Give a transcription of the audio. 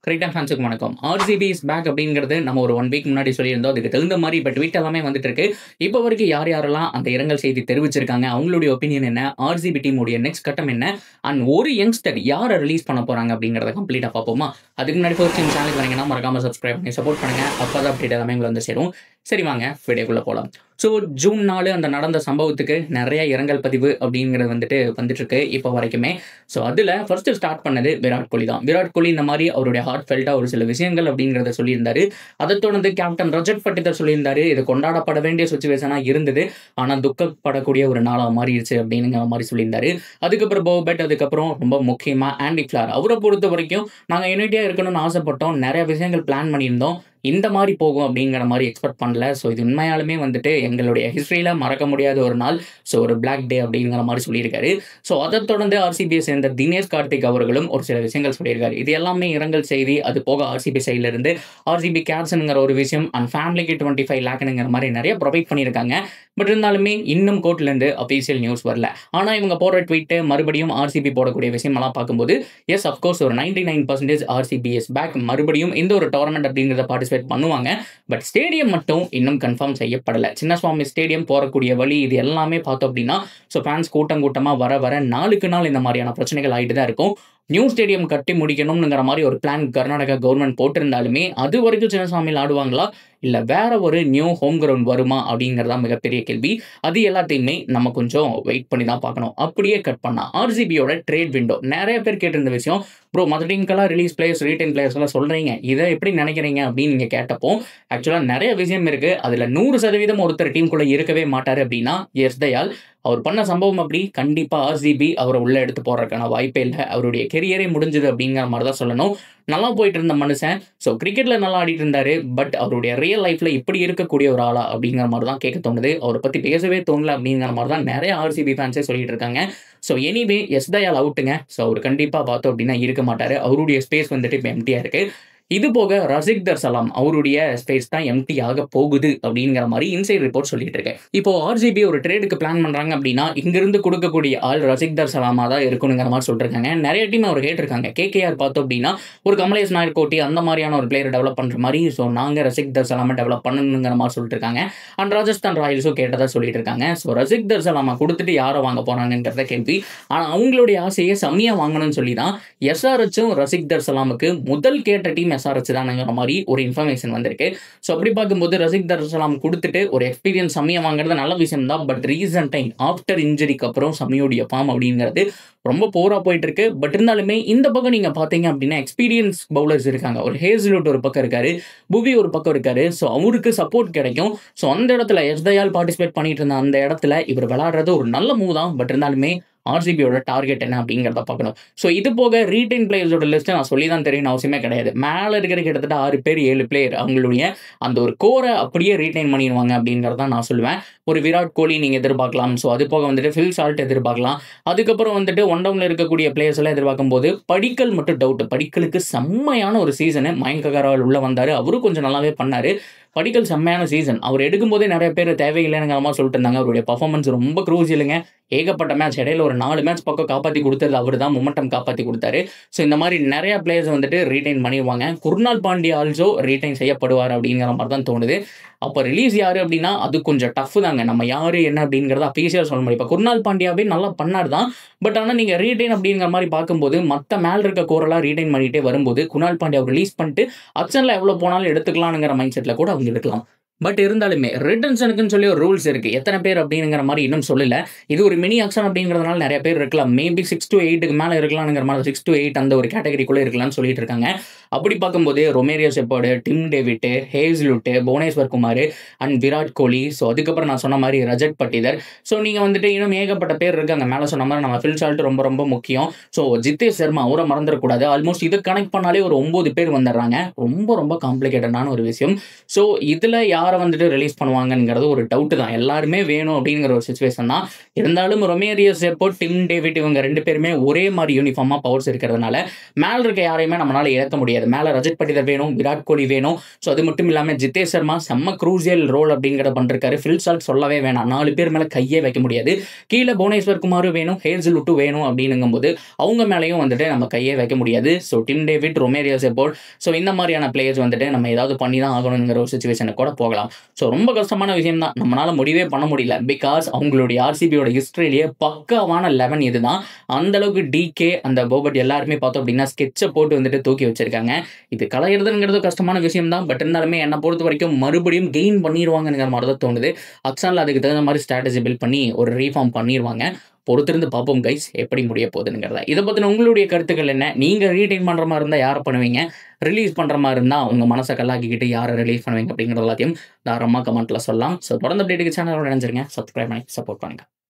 Cricket ஃபேன்ஸுக்கு வணக்கம். RCB is back அப்படிங்கிறது நம்ம ஒரு 1 வீக் முன்னாடி சொல்லியிருந்தோம். அதுக்கு தகுந்த மாதிரி இப்போ ட்வீட் எல்லாமே வந்துட்டு இருக்கு. இப்போ வரைக்கும் யார் யாரெல்லாம் அந்த இரங்கல் செய்தி தெரிவிச்சிருக்காங்க, அவங்களுடைய ஒப்பீனியன் என்ன, ஆர்சிபி டீமுடைய நெக்ஸ்ட் கட்டம் என்ன, அண்ட் ஒரு யங்ஸ்டர் யாரை ரிலீஸ் பண்ண போறாங்க அப்படிங்கிறத கம்ப்ளீட்டாக பார்ப்போமா. அதுக்கு முன்னாடி ஃபர்ஸ்ட் டைம் சேனலுக்கு வரீங்கன்னா மறக்காம சப்ஸ்கிரைப் பண்ணி சப்போர்ட் பண்ணுங்க. அப்போ தான் அப்டேட் எல்லாமே உங்களை வந்து சேரும். சரி வாங்க வீடியோக்குள்ளே போகலாம். ஸோ ஜூன் 4 அந்த நடந்த சம்பவத்துக்கு நிறைய இரங்கல் பதிவு அப்படிங்கிறது வந்துட்டு இருக்கு இப்போ வரைக்குமே. ஸோ அதில் ஃபர்ஸ்ட் ஸ்டார்ட் பண்ணது விராட் கோலி தான். விராட் கோலி இந்த மாதிரி அவருடைய ஹார்ட் ஃபெல்ட்டாக ஒரு சில விஷயங்கள் அப்படிங்கிறத சொல்லியிருந்தாரு. அதை தொடர்ந்து கேப்டன் ரஜத் பட்டிதார் சொல்லியிருந்தாரு, இது கொண்டாடப்பட வேண்டிய சுச்சுவேஷனாக இருந்தது, ஆனால் துக்கப்படக்கூடிய ஒரு நாளாக மாறிடுச்சு அப்படிங்கிற மாதிரி சொல்லியிருந்தாரு. அதுக்கப்புறம் போபெட், அதுக்கப்புறம் ரொம்ப முக்கியமாக ஆண்டி ஃபிளார், அவரை பொறுத்த வரைக்கும் நாங்கள் யுனைட்டியாக இருக்கணும்னு ஆசைப்பட்டோம், நிறைய விஷயங்கள் பிளான் பண்ணியிருந்தோம், இந்த மாதிரி போகும் அப்படிங்கிற மாதிரி எக்ஸ்பெக்ட் பண்ணல. ஸோ இது உண்மையாலுமே வந்துட்டு எங்களுடைய ஹிஸ்ட்ரியில் மறக்க முடியாத ஒரு நாள், ஸோ ஒரு பிளாக் டே அப்படிங்கிற மாதிரி சொல்லியிருக்காரு. ஸோ அதை தொடர்ந்து ஆர்சிபியை சேர்ந்த தினேஷ் கார்த்திக் அவர்களும் ஒரு சில விஷயங்கள் சொல்லியிருக்காரு. இது எல்லாமே இரங்கல் செய்தி. அது போக ஆர்சிபி சைடில் இருந்து ஆர்சிபி கேர்ஸ்ங்கிற ஒரு விஷயம் அண்ட் ஃபேமிலிக்கு 25 லேக்னுங்கிற மாதிரி நிறைய ப்ரொவைட் பண்ணியிருக்காங்க. பட் இருந்தாலுமே இன்னும் கோர்ட்லேருந்து அஃபீஷியல் நியூஸ் வரல. ஆனால் இவங்க போடுற ட்வீட்டு மறுபடியும் ஆர்சிபி போடக்கூடிய விஷயமெல்லாம் பார்க்கும்போது எஸ் அஃப்கோர்ஸ் ஒரு 99% ஆர்சிபி இஸ் பேக், மறுபடியும் இந்த ஒரு டோர்னமெண்ட் அப்படிங்கிறத பார்ட்டிசிபேட் பண்ணுவாங்க. பட் ஸ்டேடியம் மட்டும் இன்னும் கன்ஃபார்ம் செய்யப்படலை. சின்னசுவாமி ஸ்டேடியம் போறக்கூடிய வழி இது எல்லாமே பார்த்தோம் அப்படின்னா ஸோ ஃபேன்ஸ் கூட்டமாக வர நாளுக்கு நாள் இந்த மாதிரியான பிரச்சனைகள் ஆகிட்டு தான் இருக்கும். நியூ ஸ்டேடியம் கட்டி முடிக்கணும்ங்கிற மாதிரி ஒரு பிளான் கர்நாடகா கவர்மெண்ட் போட்டிருந்தாலுமே அது வரைக்கும் சின்னசாமியில் ஆடுவாங்களா, இல்லை வேற ஒரு நியூ ஹோம் கிரவுண்ட் வருமா அப்படிங்கிறதா மிகப்பெரிய கேள்வி. அது எல்லாத்தையுமே நம்ம கொஞ்சம் வெயிட் பண்ணி தான் பார்க்கணும். அப்படியே கட் பண்ணா ஆர்சிபியோட ட்ரேட் விண்டோ, நிறைய பேர் கேட்டிருந்த விஷயம், ப்ரோ மற்ற டீம்க்கெல்லாம் ரிலீஸ் பிளேயர்ஸ் ரீட்டைன் பிளேயர்ஸ் எல்லாம் சொல்கிறீங்க, இதை எப்படி நினைக்கிறீங்க அப்படின்னு நீங்கள் கேட்டப்போ ஆக்சுவலாக நிறைய விஷயம் இருக்குது. அதில் 100% ஒருத்தர் டீமுக்குள்ளே இருக்கவே மாட்டார் அப்படின்னா எஸ் தயால். அவர் பண்ண சம்பவம் அப்படி, கண்டிப்பாக ஆர்சிபி அவரை உள்ளே எடுத்து போடுறதுக்கான வாய்ப்பே இல்லை. அவருடைய கெரியரே முடிஞ்சது அப்படிங்கிற மாதிரி தான் சொல்லணும். நல்லா போயிட்டு இருந்த மனுஷன், ஸோ கிரிக்கெட்டில் நல்லா ஆடிட்டு இருந்தாரு, பட் அவருடைய ரியல் லைஃப்பில் இப்படி இருக்கக்கூடிய ஒரு ஆளா அப்படிங்கிற மாதிரி தான் கேட்க தோணுது. அவரை பற்றி பேசவே தோணல அப்படிங்கிற மாதிரி தான் நிறைய ஆர்சிபி ஃபேன்ஸே சொல்லிட்டு இருக்காங்க. ஸோ எனிவே எஸ் தயால் அவுட்டுங்க. ஸோ அவர் கண்டிப்பாக பார்த்தோம் அப்படின்னா இருக்க மாட்டார். அவருடைய ஸ்பேஸ் வந்துட்டு இப்போ எம்டியாக இருக்குது. இது போக ரசிக்தர் சலாம் அவருடைய ஸ்பேஸ் தான் எம்டி ஆக போகுது அப்படிங்கிற மாதிரி இன்சைட் ரிப்போர்ட் சொல்லிட்டு இருக்கேன். இப்போ ஆர்சிபி ஒரு ட்ரேடுக்கு பிளான் பண்றாங்க அப்படின்னா இங்கிருந்து கொடுக்கக்கூடிய ஆள் ரசிக்தர் சலாமா தான் இருக்கணுங்கிற மாதிரி சொல்லிருக்காங்க. நிறைய டீம் அவர் கேட்டிருக்காங்க. கேகேஆர் பார்த்தோம் அப்படின்னா ஒரு கமலேஷ் நாயர் கோட்டி அந்த மாதிரியான ஒரு பிளேயரை டெவலப் பண்ற மாதிரி, ஸோ நாங்கள் ரசிக்தர் சலாமா டெவலப் பண்ணணுங்கிற மாதிரி சொல்லிட்டு இருக்காங்க. அண்ட் ராஜஸ்தான் ராயல்ஸும் கேட்டதா சொல்லிட்டு இருக்காங்க. ஸோ ரசிக்தர் சலாமா கொடுத்துட்டு யாரை வாங்க போறாங்கிறத கேள்வி. ஆனால் அவங்களுடைய ஆசையை செம்மியா வாங்கணும்னு சொல்லி தான் எஸ்ஆர்எச்சும் ரசிக்தர் சலாமுக்கு முதல் கேட்ட டீம் எஸ்ஆர்எச் தானுங்கிற மாதிரி ஒரு இன்ஃபர்மேஷன் வந்திருக்கு. ஸோ அப்படி பார்க்கும்போது ரசிக்தர் சலாம் கொடுத்துட்டு ஒரு எக்ஸ்பீரியன்ஸ் சம்மியா வாங்குறது நல்ல விஷயம் தான். பட் ரீசன்ட் டைம் ஆஃப்டர் இன்ஜுரிக்கு அப்புறம் சம்மியோடைய ஃபார்ம் அப்படிங்கிறது ரொம்ப போரா போயிட்டு இருக்கு. பட் இருந்தாலுமே இந்த பக்கம் நீங்க பாத்தீங்க அப்படின்னா எக்ஸ்பீரியன்ஸ் பவுலர்ஸ் இருக்காங்க. ஒரு ஹேஸ்லவுட் ஒரு பக்கம் இருக்காரு, புவி ஒரு பக்கம் இருக்காரு. ஸோ அவருக்கு சப்போர்ட் கிடைக்கும். ஸோ அந்த இடத்துல எஸ் தயால் பார்ட்டிசிபேட் பண்ணிட்டு இருந்த அந்த இடத்துல இவர் விளையாடுறது ஒரு நல்ல மூவ் தான். பட் இருந்தாலுமே ஆர்சிபியோட டார்கெட் என்ன அப்படிங்கிறத பார்க்கணும். ஸோ இது போக ரீட்டைன் பிளேயர்ஸோட லிஸ்ட்டை நான் சொல்லி தான் தெரியணும் அவசியமே கிடையாது. மேலே இருக்கிற கிட்டத்தட்ட 6 பேர் 7 பிளேயர் அவங்களுடைய அந்த ஒரு கோரை அப்படியே ரீட்டைன் பண்ணிடுவாங்க அப்படிங்கிறத நான் சொல்லுவேன். ஒரு விராட் கோலி நீங்கள் எதிர்பார்க்கலாம். ஸோ அது போக வந்துட்டு ஃபில் சால்ட் எதிர்பார்க்கலாம். அதுக்கப்புறம் வந்துட்டு ஒன் டவுனில் இருக்கக்கூடிய பிளேயர்ஸ் எல்லாம் எதிர்பார்க்கும் போது படிக்கல் மட்டும் டவுட். படிக்கலுக்கு செம்மையான ஒரு சீசனு. மயங்க் அகர்வால் உள்ள வந்தார், அவரும் கொஞ்சம் நல்லாவே பண்ணார். படிக்கல் செம்மையான சீசன். அவர் எடுக்கும்போதே நிறைய பேர் தேவையில்லைங்கிற மாதிரி சொல்லிட்டு இருந்தாங்க. அவருடைய பர்ஃபார்மன்ஸ் ரொம்ப க்ரூசியலுங்க. ஏகப்பட்ட மேட்ச், இடையில ஒரு 4 மேட்ச் பக்கம் காப்பாற்றி கொடுத்தது அவர் தான், மொமெண்டம் காப்பாற்றி கொடுத்தாரு. ஸோ இந்த மாதிரி நிறைய பிளேயர்ஸ் வந்துட்டு ரீட்டைன் பண்ணிடுவாங்க. குர்னால் பாண்டியா ஆல்சோ ரீட்டைன் செய்யப்படுவார் அப்படிங்கிற மாதிரி தான் தோணுது. அப்போ ரிலீஸ் யார் அப்படின்னா அது கொஞ்சம் டஃப் தாங்க. நம்ம யார் என்ன அப்படிங்கிறத அஃபீஷியலாக சொல்ல முடியும். இப்போ குர்னால் பாண்டியாவே நல்லா பண்ணார் தான். பட் ஆனால் நீங்கள் ரீட்டைன் அப்படிங்கிற மாதிரி பார்க்கும்போது மற்ற மேலே இருக்க கோரெல்லாம் ரீட்டைன் பண்ணிகிட்டே வரும்போது குர்னால் பாண்டியாவை ரிலீஸ் பண்ணிட்டு ஆக்ஷனில் எவ்வளோ போனாலும் எடுத்துக்கலாம்ங்கிற மைண்ட் செட்டில் கூட அவங்க எடுக்கலாம். பட் இருந்தாலுமே ரிட்டன்ஷனுக்குன்னு சொல்லி ஒரு ரூல்ஸ் இருக்குது. எத்தனை பேர் அப்படிங்கிற மாதிரி இன்னும் சொல்லலை. இது ஒரு மினி ஆக்ஷன் அப்படிங்கிறதுனால நிறைய பேர் இருக்கலாம். மேபி 6 to 8க்கு மேலே இருக்கலாம்ங்கிற மாதிரி 6 to 8 அந்த ஒரு கேட்டகரிக்குள்ளே இருக்கலாம்னு சொல்லிட்டு இருக்காங்க. அப்படி பார்க்கும்போது Romario Shepherd, Tim David, Hazlewood, Bhuvneshwar Kumar and Virat Kohli, so அதுக்கப்புறம் நான் சொன்ன மாதிரி ரஜத் பட்டிதர். ஸோ நீங்கள் வந்துட்டு இன்னும் ஏகப்பட்ட பேர் இருக்காங்க. மேலே சொன்ன மாதிரி நம்ம ஃபில் சால்ட் ரொம்ப ரொம்ப முக்கியம். ஸோ ஜித்தேஷ் சர்மா அவரை மறந்துடக்கூடாது. ஆல்மோஸ்ட் இதை கனெக்ட் பண்ணாலே ஒரு 9 பேர் வந்துடுறாங்க. ரொம்ப ரொம்ப காம்ப்ளிகேட்டடான ஒரு விஷயம். ஸோ இதில் யாரை வந்துட்டு ரிலீஸ் பண்ணுவாங்கங்கிறது ஒரு டவுட் தான். எல்லாருமே வேணும் அப்படிங்கிற ஒரு சிச்சுவேஷன் தான். இருந்தாலும் ரொமேரியோ செப்போர்ட், டிம் டேவிட் இவங்க 2 பேருமே ஒரே மாதிரி யூனிஃபார்மா பவர்ஸ் இருக்கிறதுனால மேல இருக்க யாரையுமே நம்மளால இழக்க முடியாது. மேல ரஜத் பட்டிதர் வேணும், விராட் கோலி வேணும். ஸோ அது மட்டும் இல்லாமல் ஜிதேஷ் சர்மா செம்ம க்ரூசியல் ரோல் அப்படிங்கிறத பண்ணிருக்காரு. ஃபில் சால்ட் சொல்லவே வேணாம், 4 பேர் மேலே கையே வைக்க முடியாது. கீழே புவனேஸ்வர் குமாரும் வேணும், ஹேசல்வுட்டும் வேணும் அப்படிங்கும்போது அவங்க மேலேயும் வந்துட்டு நம்ம கையே வைக்க முடியாது. So Tim David, Romario Shepherd, so இந்த மாதிரியான பிளேயர்ஸ் வந்துட்டு நம்ம ஏதாவது பண்ணி தான் ஆகணுங்கிற ஒரு சுச்சுவேஷனுக்கு கூட போகலாம். ஸோ ரொம்ப கஷ்டமான விஷயம் தான், நம்மளால முடிவே பண்ண முடியல. பிகாஸ் அவங்களுடைய ஆர்சிபியோட ஹிஸ்டரியிலேயே பக்காவான 11 இதுதான். அந்த அளவுக்கு டிகே அந்த போபட் எல்லாருமே பார்த்தோம் அப்படின்னா ஸ்கெட்சை போட்டு வந்துட்டு தூக்கி வச்சிருக்காங்க. இது கலையிறதுங்கிறது கஷ்டமான விஷயம் தான். பட் இருந்தாலுமே என்னை பொறுத்த வரைக்கும் மறுபடியும் கெயின் பண்ணிடுவாங்கிற மாதிரி தான் தோணுது. அக்ஸானில் அதுக்கு தகுந்த மாதிரி ஸ்ட்ராட்டஜி பில்ட் பண்ணி ஒரு ரீஃபார்ம் பண்ணிடுவாங்க. பொறுத்திருந்து பார்ப்போம் கைஸ், எப்படி முடிய போகுதுங்கிறத. இதை பற்றின உங்களுடைய கருத்துக்கள் என்ன? நீங்கள் ரீடைன் பண்ணுற மாதிரி இருந்தால் யாரை பண்ணுவீங்க? ரிலீஸ் பண்ணுற மாதிரி இருந்தால் உங்கள் மனசை கல்லாக்கிக்கிட்டு யாரை ரிலீஸ் பண்ணுவீங்க அப்படிங்கிற எல்லாத்தையும் தாராளமாக கமெண்ட்டில் சொல்லலாம். ஸோ தொடர்ந்து அப்டேட்டுக்கு சேனலோட நினைச்சிருங்க, சப்ஸ்கிரைப் பண்ணி சப்போர்ட் பண்ணுங்கள்.